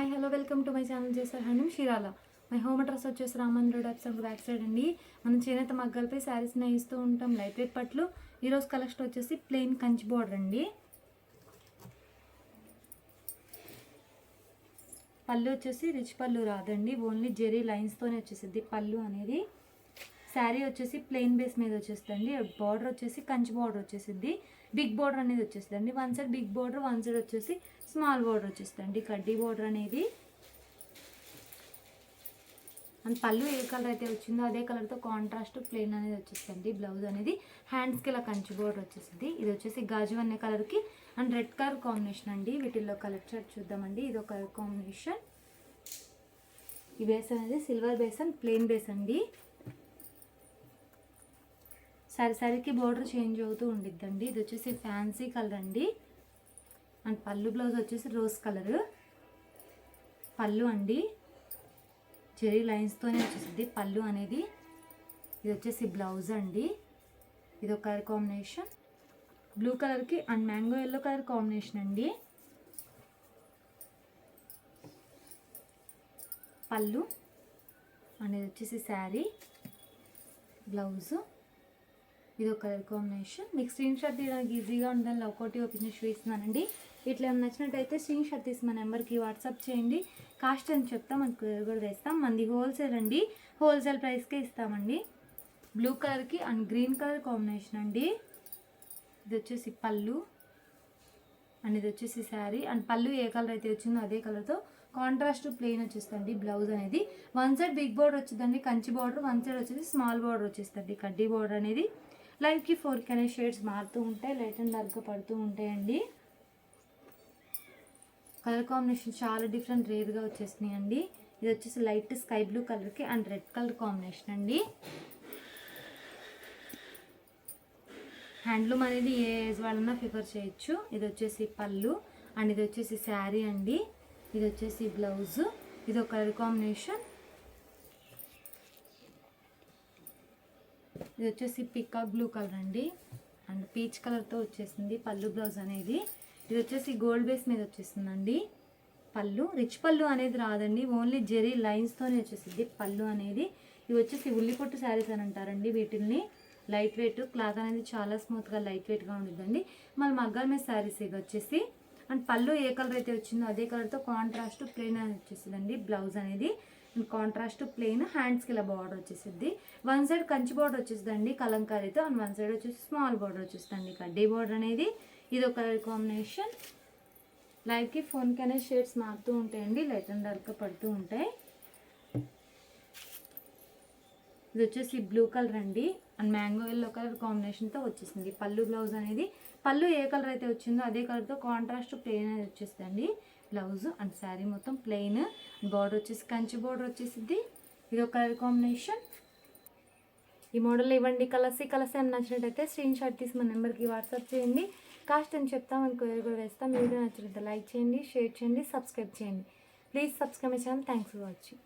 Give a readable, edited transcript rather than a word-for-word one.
Hi hello welcome to my channel చేసారు hand షీరాల. My home address వచ్చేసి రామంద్ర website back side అండి. మనం చేనేత మగ్గాలపై శారీస్ నేయిస్తూ ఉంటాం. లైట్ వెయిట్ పట్లు. ఈరోజు కలెక్షన్ వచ్చేసి ప్లెయిన్ కంచి బోర్డర్ అండి. పళ్ళు వచ్చేసి రిచ్ పళ్ళు రాదండి, ఓన్లీ జెరీ లైన్స్తోనే వచ్చేసింది పళ్ళు అనేది. శారీ వచ్చేసి ప్లెయిన్ బేస్ మీద వచ్చేస్తుంది. బార్డర్ వచ్చేసి కంచి బార్డర్ వచ్చేసింది. బిగ్ బార్డర్ అనేది వచ్చేస్తుంది. One side big border, one side వచ్చేసి స్మాల్ బార్డర్ వచ్చేస్తుంది. కడ్డీ బార్డర్ అనేది అండ్ పళ్ళు ఏ కలర్ అయితే వచ్చిందో అదే కలర్తో కాంట్రాస్ట్ ప్లెయిన్ అనేది వచ్చేస్తుంది. బ్లౌజ్ అనేది హ్యాండ్స్కి ఇలా కంచి బార్డర్ వచ్చేసింది. ఇది వచ్చేసి గాజు అనే కలర్కి అండ్ రెడ్ కలర్ కాంబినేషన్ అండి. వీటిల్లో కలర్ చార్ట్ చూద్దామండి. ఇది ఒక కలర్ కాంబినేషన్. ఈ బేస్ అనేది silver base and plain base అండి. సారీకి బోర్డర్ చేంజ్ అవుతూ ఉండిద్దండి. ఇది వచ్చేసి ఫ్యాన్సీ కలర్ అండి. అండ్ పళ్ళు బ్లౌజ్ వచ్చేసి రోజ్ కలర్ పళ్ళు అండి. చెరీ లైన్స్తోనే వచ్చేసింది పళ్ళు అనేది. ఇది వచ్చేసి బ్లౌజ్ అండి. ఇది ఒక కలర్ కాంబినేషన్ బ్లూ కలర్కి and mango yellow colour combination అండి. పళ్ళు అనేది వచ్చేసి శారీ, బ్లౌజు. ఇది ఒక కలర్ కాంబినేషన్. మీకు స్క్రీన్ షాట్ తీయడానికి ఈజీగా ఉందని ఒకటి ఓపెన్ చేసి చూపిస్తున్నానండి. ఇట్లా నచ్చినట్టయితే స్క్రీన్ షాట్ తీసి మా నెంబర్కి వాట్సాప్ చేయండి. కాస్ట్ అని చెప్తాం, మనకు కూడా వేస్తాం. మనది హోల్సేల్ అండి, హోల్సేల్ ప్రైస్కే ఇస్తామండి. బ్లూ కలర్కి అండ్ గ్రీన్ కలర్ కాంబినేషన్ అండి. ఇది వచ్చేసి పళ్ళు అండ్ ఇది వచ్చేసి శారీ. అండ్ పళ్ళు ఏ కలర్ అయితే వచ్చిందో అదే కలర్తో కాంట్రాస్ట్ ప్లెయిన్ వచ్చేస్తుంది. బ్లౌజ్ అనేది వన్ సైడ్ బిగ్ బోర్డర్ వచ్చిందండి కంచి బార్డర్, వన్ సైడ్ వచ్చేసి స్మాల్ బార్డర్ వచ్చేస్తుంది. కడ్డీ బార్డర్ అనేది లైట్కి 4 అనే షేడ్స్ మారుతూ ఉంటాయి, లైట్ అండ్ డార్క్గా పడుతూ ఉంటాయండి. కలర్ కాంబినేషన్ చాలా డిఫరెంట్ రేర్గా వచ్చేసినాయి అండి. ఇది వచ్చేసి లైట్ స్కై బ్లూ కలర్కి అండ్ రెడ్ కలర్ కాంబినేషన్ అండి. హ్యాండ్లూమ్ అనేది ఏ ఏజ్ వాళ్ళన్నా ప్రిఫర్ చేయొచ్చు. ఇది వచ్చేసి పళ్ళు అండ్ ఇది వచ్చేసి శారీ అండి. ఇది వచ్చేసి బ్లౌజ్. ఇది ఒక కలర్ కాంబినేషన్. ఇది వచ్చేసి పికాక్ బ్లూ కలర్ అండి అండ్ పీచ్ కలర్తో వచ్చేసింది పళ్ళు బ్లౌజ్ అనేది. ఇది వచ్చేసి గోల్డ్ బేస్ మీద వచ్చేసిందండి పళ్ళు. రిచ్ పళ్ళు అనేది రాదండి, ఓన్లీ జెరీ లైన్స్తోనే వచ్చేసింది పళ్ళు అనేది. ఇవి వచ్చేసి ఉల్లిపొట్టు శారీస్ అని అంటారండి. వీటిని లైట్ వెయిట్ క్లాత్ అనేది చాలా స్మూత్గా లైట్ వెయిట్గా ఉంటుందండి. మళ్ళీ మగ్గాల మీద శారీస్ ఇవి వచ్చేసి అండ్ పళ్ళు ఏ కలర్ అయితే వచ్చిందో అదే కలర్తో కాంట్రాస్ట్ ప్లెయిన్ అనేది వచ్చేసిందండి. బ్లౌజ్ అనేది కాంట్రాస్ట్ ప్లెయిన్, హ్యాండ్స్కి ఇలా బార్డర్ వచ్చేసింది. వన్ సైడ్ కంచి బార్డర్ వచ్చేసిందండి కలంకారీతో అండ్ వన్ సైడ్ వచ్చేసి స్మాల్ బార్డర్ వచ్చేసిందండి కడ్డీ బార్డర్ అనేది. ఇది ఒక కలర్ కాంబినేషన్. లైట్కి ఫోన్కి అనేది షేడ్స్ మారుతూ ఉంటాయండి, లైట్ అండ్ డార్క్గా పడుతూ ఉంటాయి. ఇది వచ్చేసి బ్లూ కలర్ అండి అండ్ మ్యాంగో ఎల్లో కలర్ కాంబినేషన్తో వచ్చేసింది. పళ్ళు బ్లౌజ్ అనేది పళ్ళు ఏ కలర్ అయితే వచ్చిందో అదే కలర్తో కాంట్రాస్ట్ ప్లెయిన్ అనేది వచ్చేసిందండి. బ్లౌజ్ అండ్ శారీ మొత్తం ప్లెయిన్, బార్డర్ వచ్చేసి కంచి బార్డర్ వచ్చేసింది. ఇది ఒక కలర్ కాంబినేషన్. ఈ మోడల్ ఇవ్వండి. కలర్స్ ఏమైనా నచ్చినట్టయితే స్క్రీన్ షాట్ తీసి మన నెంబర్కి వాట్సాప్ చేయండి. కాస్ట్ అని చెప్తాం, మనకు కూడా వేస్తాం. వీడియో నచ్చినట్లయితే లైక్ చేయండి, షేర్ చేయండి, సబ్స్క్రైబ్ చేయండి. Please subscribe my channel. Thanks for watching.